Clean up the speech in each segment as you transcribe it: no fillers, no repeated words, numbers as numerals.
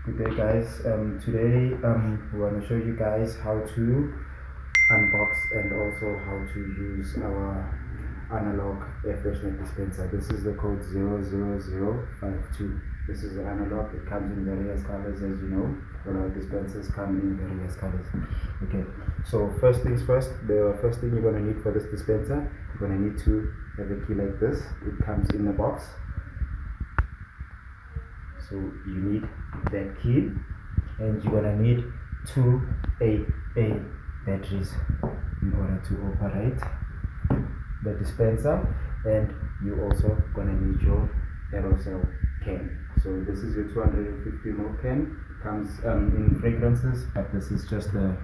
Good day, guys. Today we want to show you guys how to unbox and also how to use our analog air freshener dispenser. This is the code 00052. This is the analog. It comes in various colors, as you know. All our dispensers come in various colors. Okay, so first things first, the first thing you're going to need for this dispenser, you're going to need to have a key like this. It comes in a box. So you need that key, and you're gonna need two AA batteries in order to operate the dispenser, and you also gonna need your aerosol can. So this is your 250 ml can. It comes in fragrances, but this is just the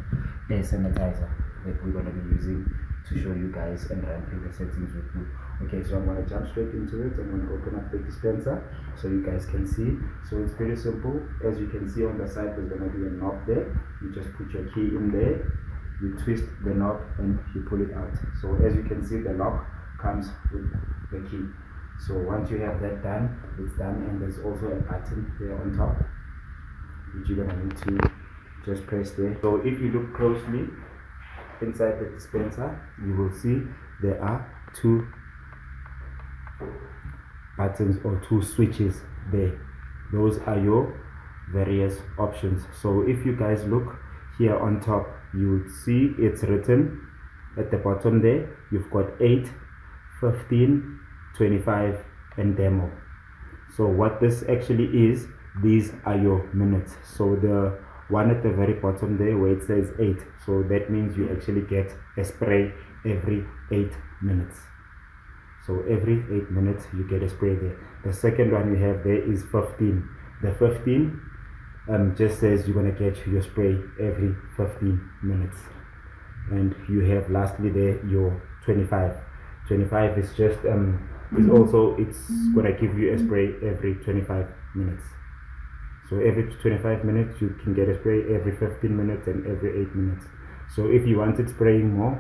air sanitizer that we're gonna be using to show you guys and run through the settings with you. Okay, so I'm going to jump straight into it. I'm going to open up the dispenser so you guys can see. So it's pretty simple. As you can see on the side, there's going to be a knob there. You just put your key in there, you twist the knob, and you pull it out. So as you can see, the lock comes with the key. So once you have that done, it's done, and there's also a button there on top which you're going to need to just press there. So if you look closely inside the dispenser, you will see there are two buttons or two switches there. Those are your various options. So if you guys look here on top, you will see it's written at the bottom there. You've got 8, 15, 25 and demo. So what this actually is, these are your minutes. So the one at the very bottom there where it says 8, so that means you actually get a spray every 8 minutes. So every 8 minutes you get a spray there. The second one you have there is 15. The 15 just says you're going to get your spray every 15 minutes. And you have lastly there your 25. 25 is just is also, it's going to give you a spray every 25 minutes. So every 25 minutes you can get a spray, every 15 minutes and every 8 minutes. So if you wanted spraying more,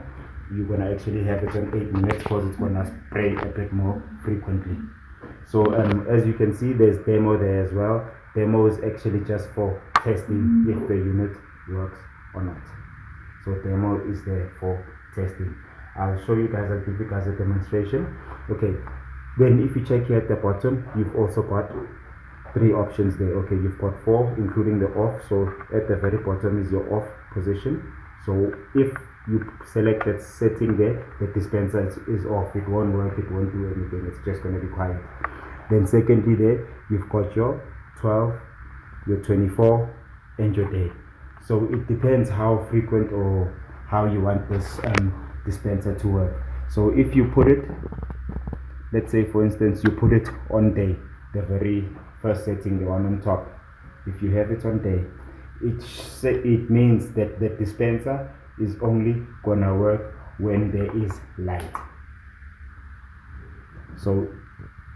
you're going to actually have it on 8 minutes because it's going to spray a bit more frequently. So as you can see, there's demo there as well. Demo is actually just for testing if the unit works or not. So demo is there for testing. I'll show you guys, I'll give you guys a demonstration. Okay, then if you check here at the bottom, you've also got 3 options there. Okay, you've got 4 including the off. So at the very bottom is your off position. So if you select that setting there, the dispenser is off. It won't work, it won't do anything, it's just going to be quiet. Then secondly there, you've got your 12, your 24 and your day. So it depends how frequent or how you want this dispenser to work. So if you put it, let's say for instance you put it on day, the very first setting, the one on top, if you have it on day, it means that the dispenser is only gonna work when there is light. So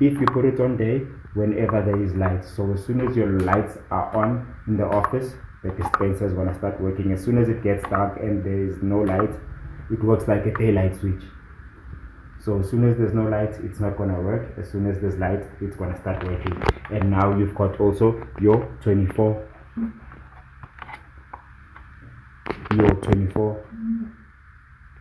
if you put it on day, whenever there is light, so as soon as your lights are on in the office, the dispenser is gonna start working. As soon as it gets dark and there is no light, it works like a daylight switch. So as soon as there's no light, it's not gonna work. As soon as there's light, it's gonna start working. And now you've got also your 24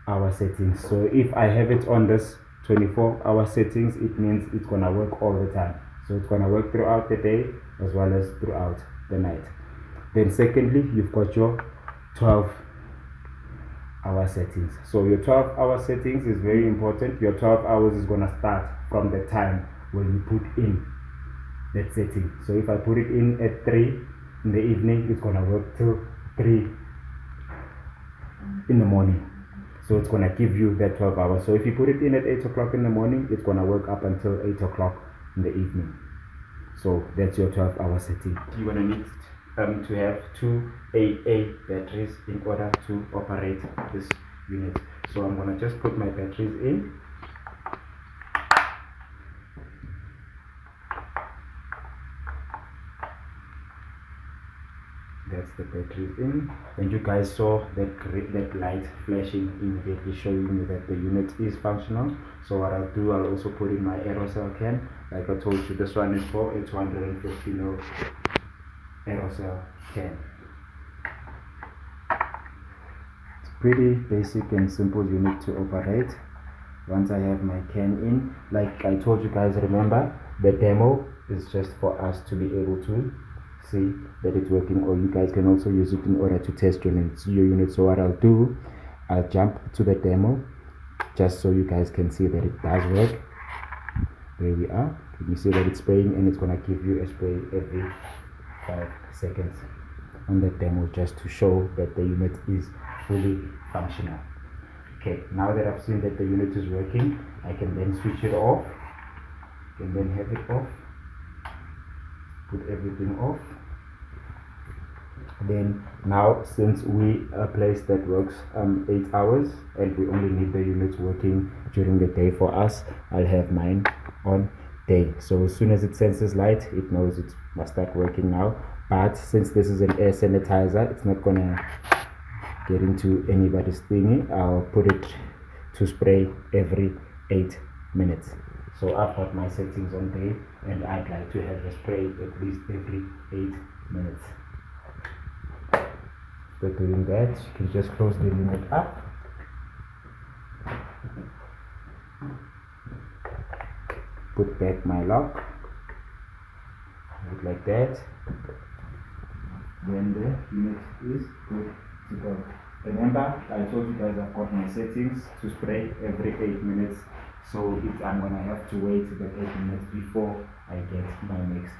hour settings. So if I have it on this 24-hour settings, it means it's gonna work all the time. So it's gonna work throughout the day as well as throughout the night. Then secondly, you've got your 12-hour settings. So your 12-hour settings is very important. Your 12 hours is gonna start from the time when you put in that setting. So if I put it in at 3 in the evening, it's gonna work till 3 in the morning. So it's gonna give you that 12 hours. So if you put it in at 8 o'clock in the morning, it's gonna work up until 8 o'clock in the evening. So that's your 12-hour setting. You're gonna need to have 2 AA batteries in order to operate this unit. So I'm gonna just put my batteries in. That's the battery in, and you guys saw that light flashing immediately showing you that the unit is functional. So what I'll do, I'll also put in my aerosol can. Like I told you, this one is for a 250 ml aerosol can. It's pretty basic and simple unit to operate. Once I have my can in, like I told you guys, remember the demo is just for us to be able to see that it's working, or you guys can also use it in order to test your unit. So what I'll do, I'll jump to the demo just so you guys can see that it does work. There we are. You see that it's spraying, and it's gonna give you a spray every 5 seconds on the demo, just to show that the unit is fully functional. Okay, now that I've seen that the unit is working, I can then switch it off. Can then have it off, put everything off. Then now, since we a place that works 8 hours and we only need the units working during the day for us, I'll have mine on day. So as soon as it senses light, it knows it must start working now. But since this is an air sanitizer, it's not gonna get into anybody's thingy. I'll put it to spray every 8 minutes. So I've got my settings on day, and I'd like to have a spray at least every 8 minutes. After doing that, you can just close the unit up. Put back my lock, like that. Then the unit is good to go. Remember, I told you guys I've got my settings to spray every 8 minutes. So I'm gonna have to wait the 8 minutes before I get my next